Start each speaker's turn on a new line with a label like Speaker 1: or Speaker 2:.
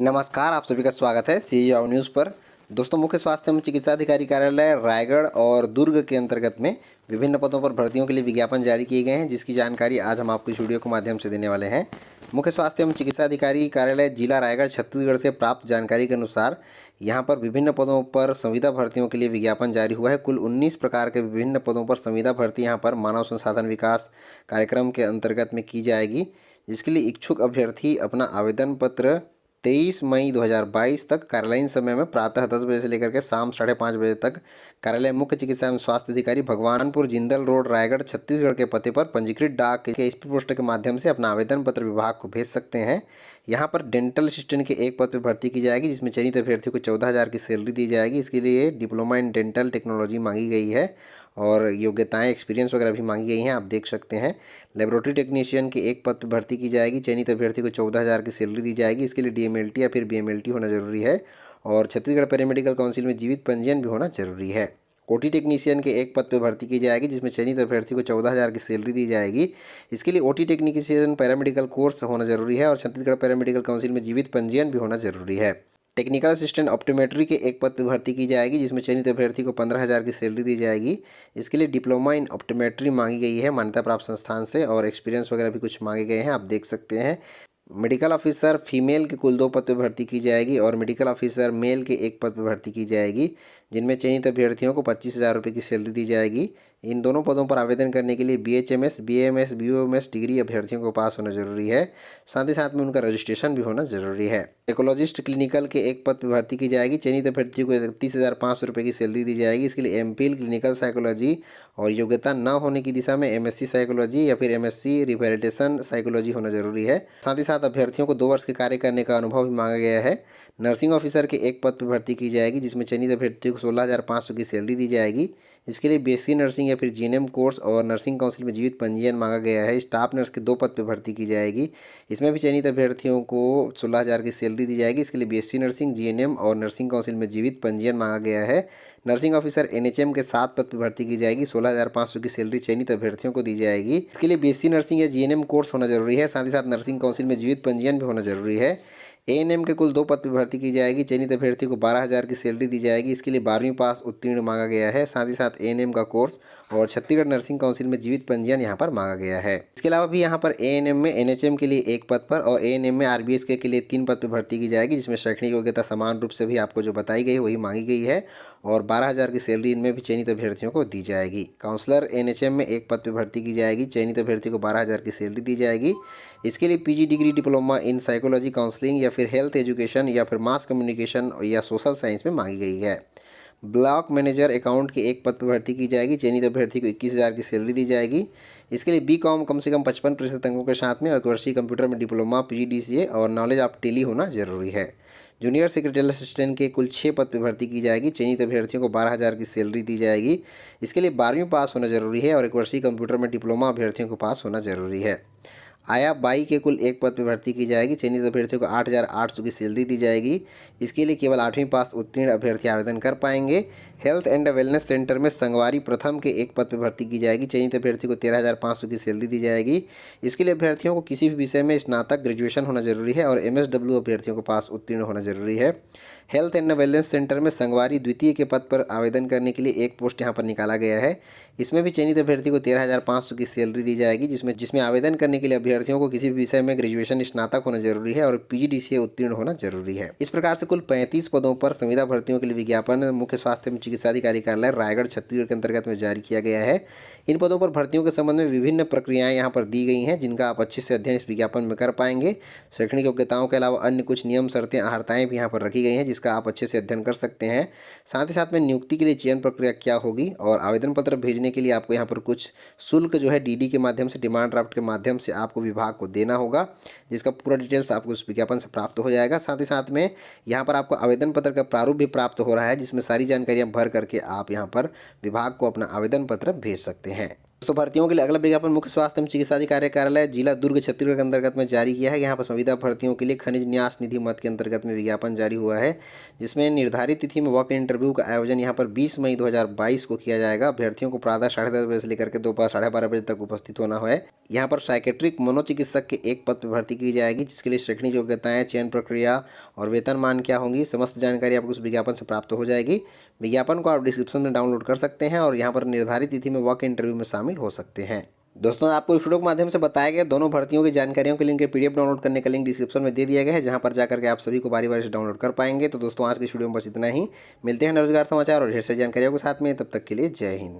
Speaker 1: नमस्कार, आप सभी का स्वागत है CEO न्यूज़ पर। दोस्तों, मुख्य स्वास्थ्य एवं चिकित्सा अधिकारी कार्यालय रायगढ़ और दुर्ग के अंतर्गत में विभिन्न पदों पर भर्तियों के लिए विज्ञापन जारी किए गए हैं, जिसकी जानकारी आज हम आपको इस वीडियो के माध्यम से देने वाले हैं। मुख्य स्वास्थ्य एवं चिकित्सा अधिकारी कार्यालय जिला रायगढ़ छत्तीसगढ़ से प्राप्त जानकारी के अनुसार यहाँ पर विभिन्न पदों पर संविदा भर्तियों के लिए विज्ञापन जारी हुआ है। कुल 19 प्रकार के विभिन्न पदों पर संविदा भर्ती यहाँ पर मानव संसाधन विकास कार्यक्रम के अंतर्गत में की जाएगी, जिसके लिए इच्छुक अभ्यर्थी अपना आवेदन पत्र 23 मई 2022 तक कार्यालयीन समय में प्रातः 10 बजे से लेकर के शाम 5:30 बजे तक कार्यालय मुख्य चिकित्सा एवं स्वास्थ्य अधिकारी भगवानपुर जिंदल रोड रायगढ़ छत्तीसगढ़ के पते पर पंजीकृत डाक के स्पीड पोस्ट के माध्यम से अपना आवेदन पत्र विभाग को भेज सकते हैं। यहाँ पर डेंटल असिस्टेंट के एक पद पर भर्ती की जाएगी, जिसमें चयनित अभ्यर्थी को 14,000 की सैलरी दी जाएगी। इसके लिए डिप्लोमा इन डेंटल टेक्नोलॉजी मांगी गई है और योग्यताएं एक्सपीरियंस वगैरह भी मांगी गई हैं, आप देख सकते हैं। लेबोरेटरी टेक्नीशियन के एक पद पर भर्ती की जाएगी, चयनित अभ्यर्थी को 14,000 की सैलरी दी जाएगी। इसके लिए DMLT या फिर BMLT होना जरूरी है और छत्तीसगढ़ पैरामेडिकल काउंसिल में जीवित पंजीयन भी होना जरूरी है। OT टेक्नीशियन के एक पद पर भर्ती की जाएगी, जिसमें चयनित अभ्यर्थी को 14,000 की सैलरी दी जाएगी। इसके लिए OT टेक्नीशियन पैरामेडिकल कोर्स होना जरूरी है और छत्तीसगढ़ पैरामेडिकल काउंसिल में जीवित पंजीयन भी होना जरूरी है। टेक्निकल असिस्टेंट ऑप्टोमेट्री के एक पद पर भर्ती की जाएगी, जिसमें चयनित अभ्यर्थी को 15,000 की सैलरी दी जाएगी। इसके लिए डिप्लोमा इन ऑप्टोमेट्री मांगी गई है मान्यता प्राप्त संस्थान से और एक्सपीरियंस वगैरह भी कुछ मांगे गए हैं, आप देख सकते हैं। मेडिकल ऑफिसर फीमेल के कुल 2 पद पर भर्ती की जाएगी और मेडिकल ऑफिसर मेल के एक पद पर भर्ती की जाएगी, जिनमें चयनित अभ्यर्थियों को 25,000 रुपये की सैलरी दी जाएगी। इन दोनों पदों पर आवेदन करने के लिए BHMS, BAMS, BOMS डिग्री अभ्यर्थियों को पास होना जरूरी है। साथ ही साथ में उनका रजिस्ट्रेशन भी होना जरूरी है। साइकोलॉजिस्ट क्लिनिकल के एक पद पर भर्ती की जाएगी, चयनित अभ्यर्थी को 31,500 रुपये की सैलरी दी जाएगी। इसके लिए MPhil क्लिनिकल साइकोलॉजी और योग्यता न होने की दिशा में MSc साइकोलॉजी या फिर MSc रिहैबिलिटेशन साइकोलॉजी होना जरूरी है। साथ ही साथ अभ्यर्थियों को 2 वर्ष के कार्य करने का अनुभव भी मांगा गया है। नर्सिंग ऑफिसर के एक पद पर भर्ती की जाएगी, जिसमें चयनित अभ्यर्थी को 16,500 की सैलरी दी जाएगी। इसके लिए BSc नर्सिंग या फिर GNM कोर्स और नर्सिंग काउंसिल में जीवित पंजीयन मांगा गया है। स्टाफ नर्स के 2 पद पर भर्ती की जाएगी, इसमें भी चयनित अभ्यर्थियों को 16,000 की सैलरी दी जाएगी। इसके लिए BSc नर्सिंग, GNM और नर्सिंग काउंसिल में जीवित पंजीयन मांगा गया है। नर्सिंग ऑफिसर NHM के 7 पद पर भर्ती की जाएगी, 16,500 की सैलरी चयनित अभ्यर्थियों को दी जाएगी। इसके लिए BSc नर्सिंग या GNM कोर्स होना जरूरी है। साथ ही साथ नर्सिंग काउंसिल में जीवित पंजीयन भी होना जरूरी है। ANM के कुल 2 पद पर भर्ती की जाएगी, चयनित अभ्यर्थी को 12,000 की सैलरी दी जाएगी। इसके लिए 12वीं पास उत्तीर्ण मांगा गया है। साथ ही साथ ANM का कोर्स और छत्तीसगढ़ नर्सिंग काउंसिल में जीवित पंजीयन यहाँ पर मांगा गया है। इसके अलावा भी यहाँ पर ANM में NHM के लिए 1 पद पर और ANM में RBS के लिए 3 पद पर भर्ती की जाएगी, जिसमें शैक्षणिक योग्यता समान रूप से भी आपको जो बताई गई वही मांगी गई है और 12,000 की सैलरी इनमें भी चयनित अभ्यर्थियों को दी जाएगी। काउंसलर NHM में 1 पद पर भर्ती की जाएगी, चयनित अभ्यर्थी को 12,000 की सैलरी दी जाएगी। इसके लिए PG degree diploma in psychology counselling या फिर हेल्थ एजुकेशन या फिर मास कम्युनिकेशन या सोशल साइंस में मांगी गई है। ब्लॉक मैनेजर अकाउंट के 1 पद पर भर्ती की जाएगी, चयनित अभ्यर्थी को 21,000 की सैलरी दी जाएगी। इसके लिए BCom कम से कम 55% अंकों के साथ में और एक वर्षीय कंप्यूटर में डिप्लोमा PGDCA और नॉलेज ऑफ टेली होना जरूरी है। जूनियर सेक्रेटरी असिस्टेंट के कुल 6 पद पर भर्ती की जाएगी, चयनित अभ्यर्थियों को 12,000 की सैलरी दी जाएगी। इसके लिए 12वीं पास होना जरूरी है और एक वर्षीय कंप्यूटर में डिप्लोमा अभ्यर्थियों को पास होना जरूरी है। आया बाई के कुल 1 पद पर भर्ती की जाएगी, चयनित अभ्यर्थियों को 8,800 की सैलरी दी जाएगी। इसके लिए केवल 8वीं पास उत्तीर्ण अभ्यर्थी आवेदन कर पाएंगे। हेल्थ एंड वेलनेस सेंटर में संगवारी प्रथम के 1 पद पर भर्ती की जाएगी, चयनित अभ्यर्थी को 13,500 की सैलरी दी जाएगी। इसके लिए अभ्यर्थियों को किसी भी विषय में स्नातक ग्रेजुएशन होना जरूरी है और MSW अभ्यर्थियों को पास उत्तीर्ण होना जरूरी है। हेल्थ एंड वेलनेस सेंटर में संगवारी द्वितीय के पद पर आवेदन करने के लिए एक पोस्ट यहाँ पर निकाला गया है। इसमें भी चयनित अभ्यर्थी को 13,500 की सैलरी दी जाएगी, जिसमें आवेदन करने के लिए अभ्यर्थियों को किसी भी विषय में ग्रेजुएशन स्नातक होना जरूरी है और PGDCA उत्तीर्ण होना जरूरी है। इस प्रकार से कुल 35 पदों पर संविदा भर्तियों के लिए विज्ञापन मुख्य स्वास्थ्य एवं चिकित्सा अधिकारी कार्यालय रायगढ़ छत्तीसगढ़ के अंतर्गत में जारी किया गया है। इन पदों पर भर्तियों के संबंध में विभिन्न प्रक्रियाएं यहाँ पर दी गई हैं, जिनका आप अच्छे से अध्ययन इस विज्ञापन में कर पाएंगे। शैक्षणिक योग्यताओं के अलावा अन्य कुछ नियम, शर्तें, अहर्ताएं भी यहाँ पर रखी गई हैं, जिसका आप अच्छे से अध्ययन कर सकते हैं। साथ ही साथ में नियुक्ति के लिए चयन प्रक्रिया क्या होगी और आवेदन पत्र भेजने के लिए आपको यहाँ पर कुछ शुल्क जो है DD के माध्यम से, डिमांड ड्राफ्ट के माध्यम से आपको विभाग को देना होगा, जिसका पूरा डिटेल्स आपको उस विज्ञापन से प्राप्त हो जाएगा। साथ ही साथ में यहाँ पर आपको आवेदन पत्र का प्रारूप भी प्राप्त हो रहा है, जिसमें सारी जानकारियाँ भर करके आप यहाँ पर विभाग को अपना आवेदन पत्र भेज सकते हैं। दोस्तों भर्तियों के लिए अगला विज्ञापन मुख्य स्वास्थ्य एवं चिकित्सा अधिकारी कार्यालय जिला दुर्ग छत्तीसगढ़ के अंतर्गत में जारी किया है। यहाँ पर संविदा भर्तियों के लिए खनिज न्यास निधि मद के अंतर्गत में विज्ञापन जारी हुआ है, जिसमें निर्धारित तिथि में वॉक इन इंटरव्यू का आयोजन यहाँ पर 20 मई 2022 को किया जाएगा। अभ्यर्थियों को प्रातः 10:30 बजे से लेकर के दोपहर 12:30 बजे तक उपस्थित होना है। यहाँ पर साइकेट्रिक मनोचिकित्सक के एक पद पर भर्ती की जाएगी, जिसके लिए शैक्षणिक योग्यताएं, चयन प्रक्रिया और वेतनमान क्या होंगी, समस्त जानकारी आपको उस विज्ञापन से प्राप्त हो जाएगी। विज्ञापन को आप डिस्क्रिप्शन में डाउनलोड कर सकते हैं और यहाँ पर निर्धारित तिथि में वॉक इन इंटरव्यू में शामिल हो सकते हैं। दोस्तों आपको इस वीडियो के माध्यम से बताया गया दोनों भर्तियों की जानकारियों के लिंक के पीडीएफ डाउनलोड करने का लिंक डिस्क्रिप्शन में दे दिया गया है, जहां पर जाकर के आप सभी को बारी बारी से डाउनलोड कर पाएंगे। तो दोस्तों आज की इस वीडियो में बस इतना ही। मिलते हैं रोजगार समाचार और ढेर सारी जानकारियों के साथ में, तब तक के लिए जय हिंद।